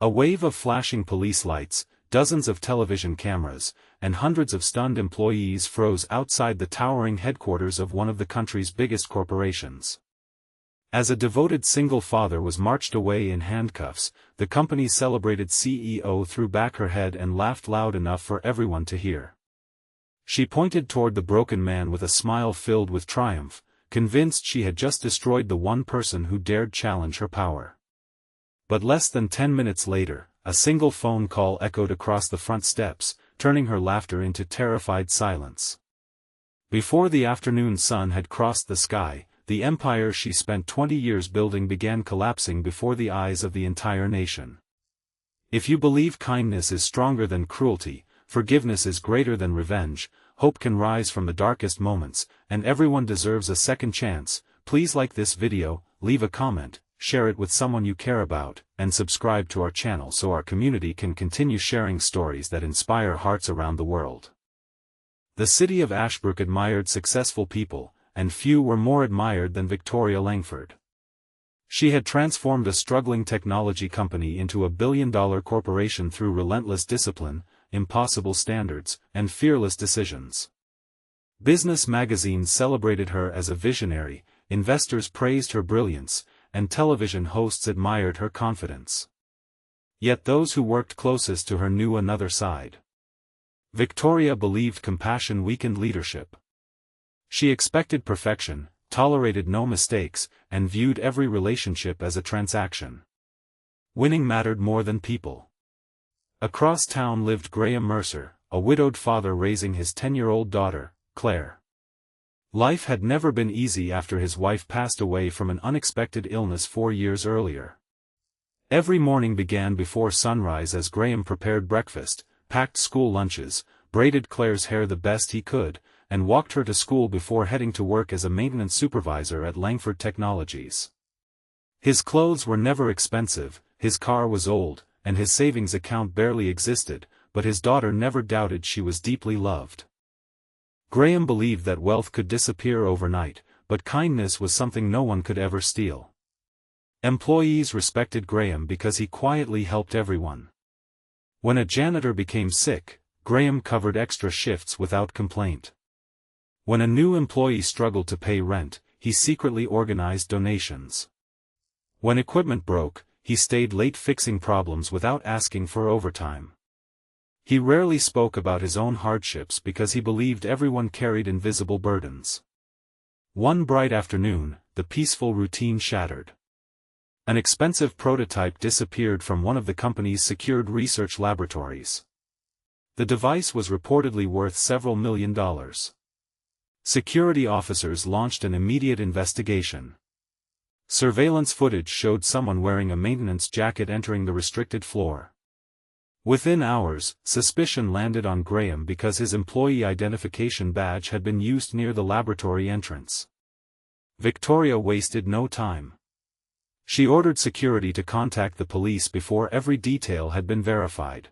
A wave of flashing police lights, dozens of television cameras, and hundreds of stunned employees froze outside the towering headquarters of one of the country's biggest corporations. As a devoted single father was marched away in handcuffs, the company's celebrated CEO threw back her head and laughed loud enough for everyone to hear. She pointed toward the broken man with a smile filled with triumph, convinced she had just destroyed the one person who dared challenge her power. But less than 10 minutes later, a single phone call echoed across the front steps, turning her laughter into terrified silence. Before the afternoon sun had crossed the sky, the empire she spent 20 years building began collapsing before the eyes of the entire nation. If you believe kindness is stronger than cruelty, forgiveness is greater than revenge, hope can rise from the darkest moments, and everyone deserves a second chance, please like this video, leave a comment, share it with someone you care about, and subscribe to our channel so our community can continue sharing stories that inspire hearts around the world. The city of Ashbrook admired successful people, and few were more admired than Victoria Langford. She had transformed a struggling technology company into a billion-dollar corporation through relentless discipline, impossible standards, and fearless decisions. Business magazines celebrated her as a visionary, investors praised her brilliance, and television hosts admired her confidence. Yet those who worked closest to her knew another side. Victoria believed compassion weakened leadership. She expected perfection, tolerated no mistakes, and viewed every relationship as a transaction. Winning mattered more than people. Across town lived Graham Mercer, a widowed father raising his 10-year-old daughter, Claire. Life had never been easy after his wife passed away from an unexpected illness 4 years earlier. Every morning began before sunrise as Graham prepared breakfast, packed school lunches, braided Claire's hair the best he could, and walked her to school before heading to work as a maintenance supervisor at Langford Technologies. His clothes were never expensive, his car was old, and his savings account barely existed, but his daughter never doubted she was deeply loved. Graham believed that wealth could disappear overnight, but kindness was something no one could ever steal. Employees respected Graham because he quietly helped everyone. When a janitor became sick, Graham covered extra shifts without complaint. When a new employee struggled to pay rent, he secretly organized donations. When equipment broke, he stayed late fixing problems without asking for overtime. He rarely spoke about his own hardships because he believed everyone carried invisible burdens. One bright afternoon, the peaceful routine shattered. An expensive prototype disappeared from one of the company's secured research laboratories. The device was reportedly worth several $1 million. Security officers launched an immediate investigation. Surveillance footage showed someone wearing a maintenance jacket entering the restricted floor. Within hours, suspicion landed on Graham because his employee identification badge had been used near the laboratory entrance. Victoria wasted no time. She ordered security to contact the police before every detail had been verified.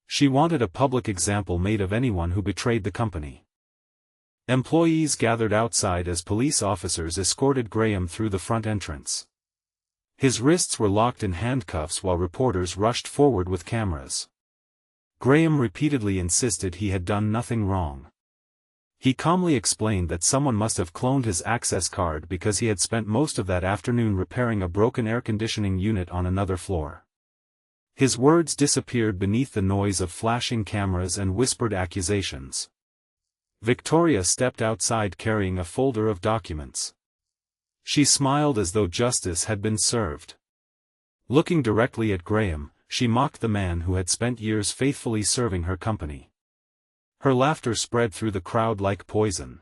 She wanted a public example made of anyone who betrayed the company. Employees gathered outside as police officers escorted Graham through the front entrance. His wrists were locked in handcuffs while reporters rushed forward with cameras. Graham repeatedly insisted he had done nothing wrong. He calmly explained that someone must have cloned his access card because he had spent most of that afternoon repairing a broken air conditioning unit on another floor. His words disappeared beneath the noise of flashing cameras and whispered accusations. Victoria stepped outside carrying a folder of documents. She smiled as though justice had been served. Looking directly at Graham, she mocked the man who had spent years faithfully serving her company. Her laughter spread through the crowd like poison.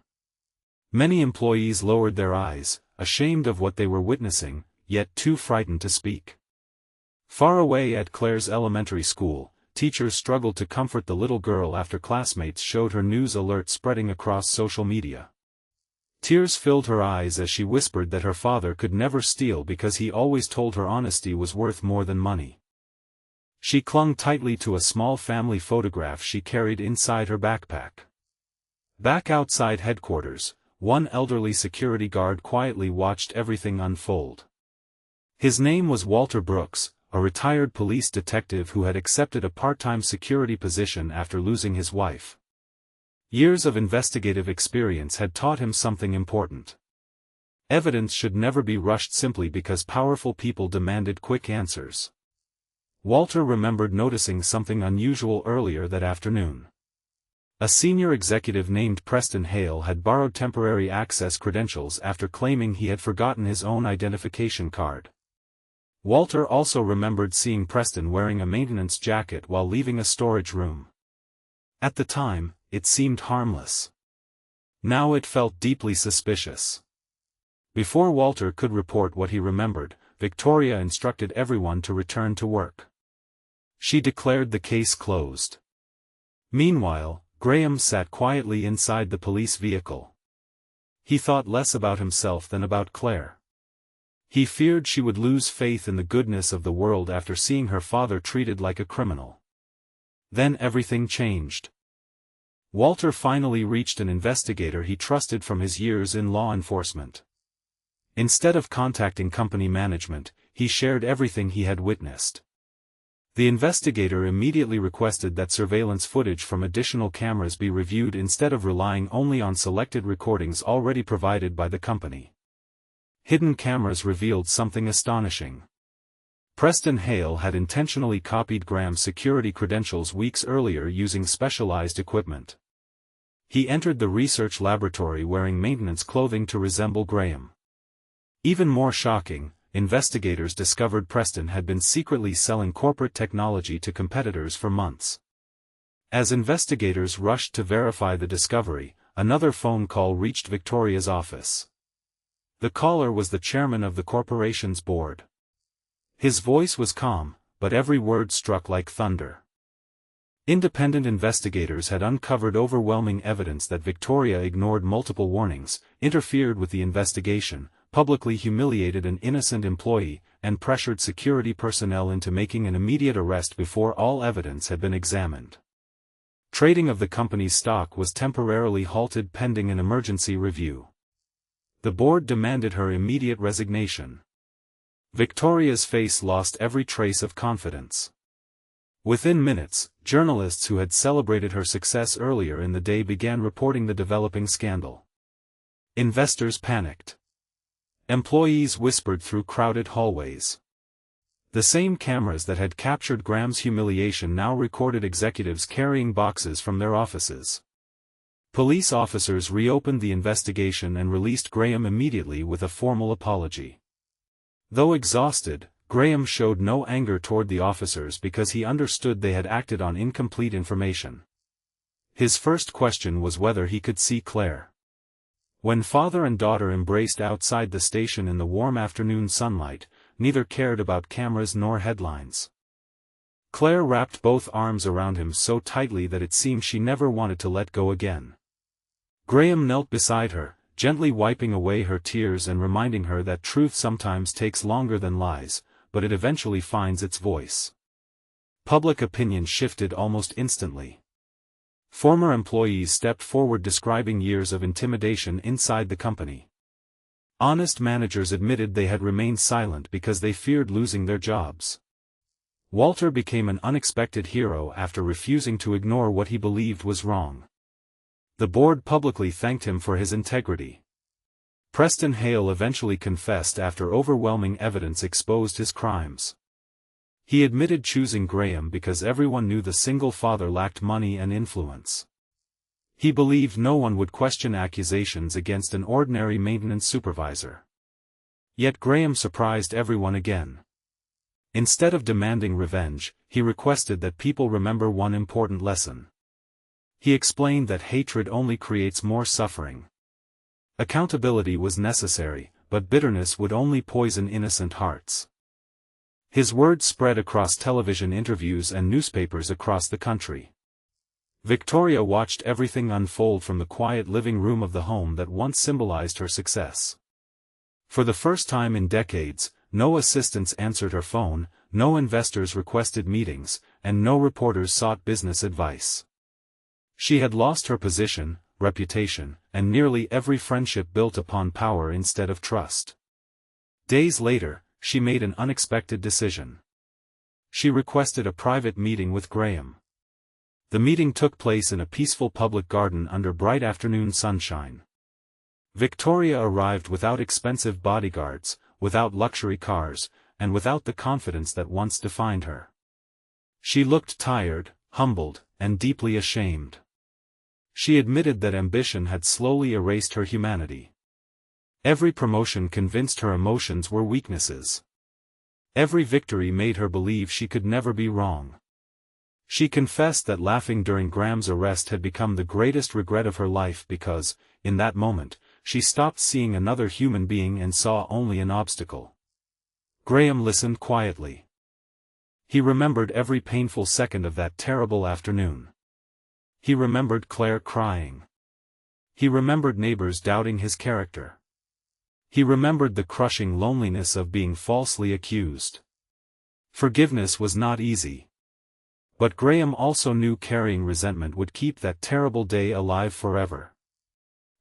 Many employees lowered their eyes, ashamed of what they were witnessing, yet too frightened to speak. Far away at Claire's elementary school, teachers struggled to comfort the little girl after classmates showed her news alert spreading across social media. Tears filled her eyes as she whispered that her father could never steal because he always told her honesty was worth more than money. She clung tightly to a small family photograph she carried inside her backpack. Back outside headquarters, one elderly security guard quietly watched everything unfold. His name was Walter Brooks, a retired police detective who had accepted a part-time security position after losing his wife. Years of investigative experience had taught him something important. Evidence should never be rushed simply because powerful people demanded quick answers. Walter remembered noticing something unusual earlier that afternoon. A senior executive named Preston Hale had borrowed temporary access credentials after claiming he had forgotten his own identification card. Walter also remembered seeing Preston wearing a maintenance jacket while leaving a storage room. At the time, it seemed harmless. Now it felt deeply suspicious. Before Walter could report what he remembered, Victoria instructed everyone to return to work. She declared the case closed. Meanwhile, Graham sat quietly inside the police vehicle. He thought less about himself than about Claire. He feared she would lose faith in the goodness of the world after seeing her father treated like a criminal. Then everything changed. Walter finally reached an investigator he trusted from his years in law enforcement. Instead of contacting company management, he shared everything he had witnessed. The investigator immediately requested that surveillance footage from additional cameras be reviewed instead of relying only on selected recordings already provided by the company. Hidden cameras revealed something astonishing. Preston Hale had intentionally copied Graham's security credentials weeks earlier using specialized equipment. He entered the research laboratory wearing maintenance clothing to resemble Graham. Even more shocking, investigators discovered Preston had been secretly selling corporate technology to competitors for months. As investigators rushed to verify the discovery, another phone call reached Victoria's office. The caller was the chairman of the corporation's board. His voice was calm, but every word struck like thunder. Independent investigators had uncovered overwhelming evidence that Victoria ignored multiple warnings, interfered with the investigation, publicly humiliated an innocent employee, and pressured security personnel into making an immediate arrest before all evidence had been examined. Trading of the company's stock was temporarily halted pending an emergency review. The board demanded her immediate resignation. Victoria's face lost every trace of confidence. Within minutes, journalists who had celebrated her success earlier in the day began reporting the developing scandal. Investors panicked. Employees whispered through crowded hallways. The same cameras that had captured Graham's humiliation now recorded executives carrying boxes from their offices. Police officers reopened the investigation and released Graham immediately with a formal apology. Though exhausted, Graham showed no anger toward the officers because he understood they had acted on incomplete information. His first question was whether he could see Claire. When father and daughter embraced outside the station in the warm afternoon sunlight, neither cared about cameras nor headlines. Claire wrapped both arms around him so tightly that it seemed she never wanted to let go again. Graham knelt beside her, gently wiping away her tears and reminding her that truth sometimes takes longer than lies, but it eventually finds its voice. Public opinion shifted almost instantly. Former employees stepped forward describing years of intimidation inside the company. Honest managers admitted they had remained silent because they feared losing their jobs. Walter became an unexpected hero after refusing to ignore what he believed was wrong. The board publicly thanked him for his integrity. Preston Hale eventually confessed after overwhelming evidence exposed his crimes. He admitted choosing Graham because everyone knew the single father lacked money and influence. He believed no one would question accusations against an ordinary maintenance supervisor. Yet Graham surprised everyone again. Instead of demanding revenge, he requested that people remember one important lesson. He explained that hatred only creates more suffering. Accountability was necessary, but bitterness would only poison innocent hearts. His words spread across television interviews and newspapers across the country. Victoria watched everything unfold from the quiet living room of the home that once symbolized her success. For the first time in decades, no assistants answered her phone, no investors requested meetings, and no reporters sought business advice. She had lost her position, reputation, and nearly every friendship built upon power instead of trust. Days later, she made an unexpected decision. she requested a private meeting with Graham. The meeting took place in a peaceful public garden under bright afternoon sunshine. Victoria arrived without expensive bodyguards, without luxury cars, and without the confidence that once defined her. She looked tired, humbled, and deeply ashamed. She admitted that ambition had slowly erased her humanity. Every promotion convinced her emotions were weaknesses. Every victory made her believe she could never be wrong. She confessed that laughing during Graham's arrest had become the greatest regret of her life because, in that moment, she stopped seeing another human being and saw only an obstacle. Graham listened quietly. He remembered every painful second of that terrible afternoon. He remembered Claire crying. He remembered neighbors doubting his character. He remembered the crushing loneliness of being falsely accused. Forgiveness was not easy. But Graham also knew carrying resentment would keep that terrible day alive forever.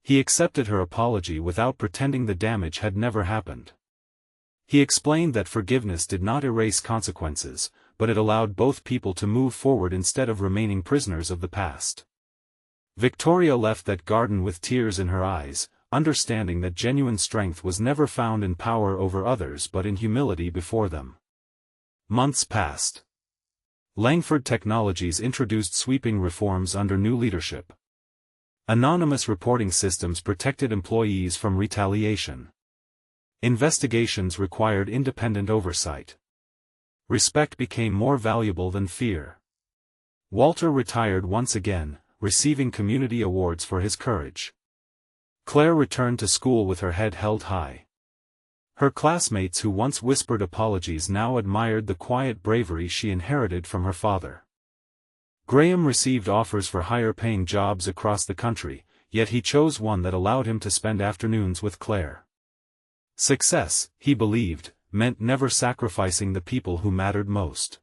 He accepted her apology without pretending the damage had never happened. He explained that forgiveness did not erase consequences, but it allowed both people to move forward instead of remaining prisoners of the past. Victoria left that garden with tears in her eyes, understanding that genuine strength was never found in power over others but in humility before them. Months passed. Langford Technologies introduced sweeping reforms under new leadership. Anonymous reporting systems protected employees from retaliation. Investigations required independent oversight. Respect became more valuable than fear. Walter retired once again, receiving community awards for his courage. Claire returned to school with her head held high. Her classmates who once whispered apologies now admired the quiet bravery she inherited from her father. Graham received offers for higher-paying jobs across the country, yet he chose one that allowed him to spend afternoons with Claire. Success, he believed, meant never sacrificing the people who mattered most.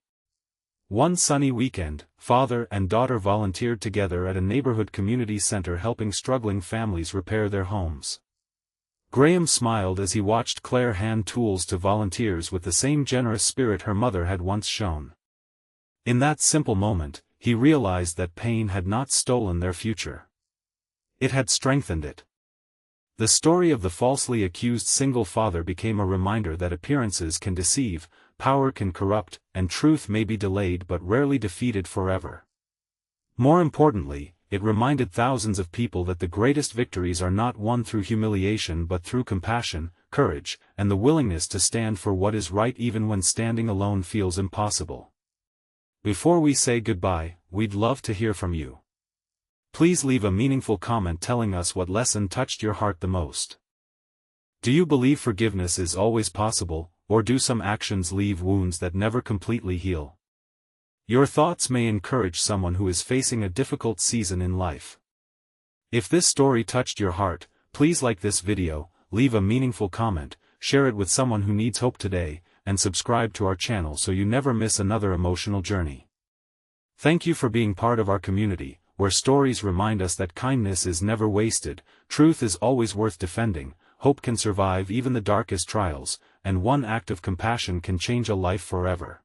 One sunny weekend, father and daughter volunteered together at a neighborhood community center helping struggling families repair their homes. Graham smiled as he watched Claire hand tools to volunteers with the same generous spirit her mother had once shown. In that simple moment, he realized that pain had not stolen their future. It had strengthened it. The story of the falsely accused single father became a reminder that appearances can deceive, power can corrupt, and truth may be delayed but rarely defeated forever. More importantly, it reminded thousands of people that the greatest victories are not won through humiliation but through compassion, courage, and the willingness to stand for what is right even when standing alone feels impossible. Before we say goodbye, we'd love to hear from you. Please leave a meaningful comment telling us what lesson touched your heart the most. Do you believe forgiveness is always possible, or do some actions leave wounds that never completely heal? Your thoughts may encourage someone who is facing a difficult season in life. If this story touched your heart, please like this video, leave a meaningful comment, share it with someone who needs hope today, and subscribe to our channel so you never miss another emotional journey. Thank you for being part of our community, where stories remind us that kindness is never wasted, truth is always worth defending, hope can survive even the darkest trials, and one act of compassion can change a life forever.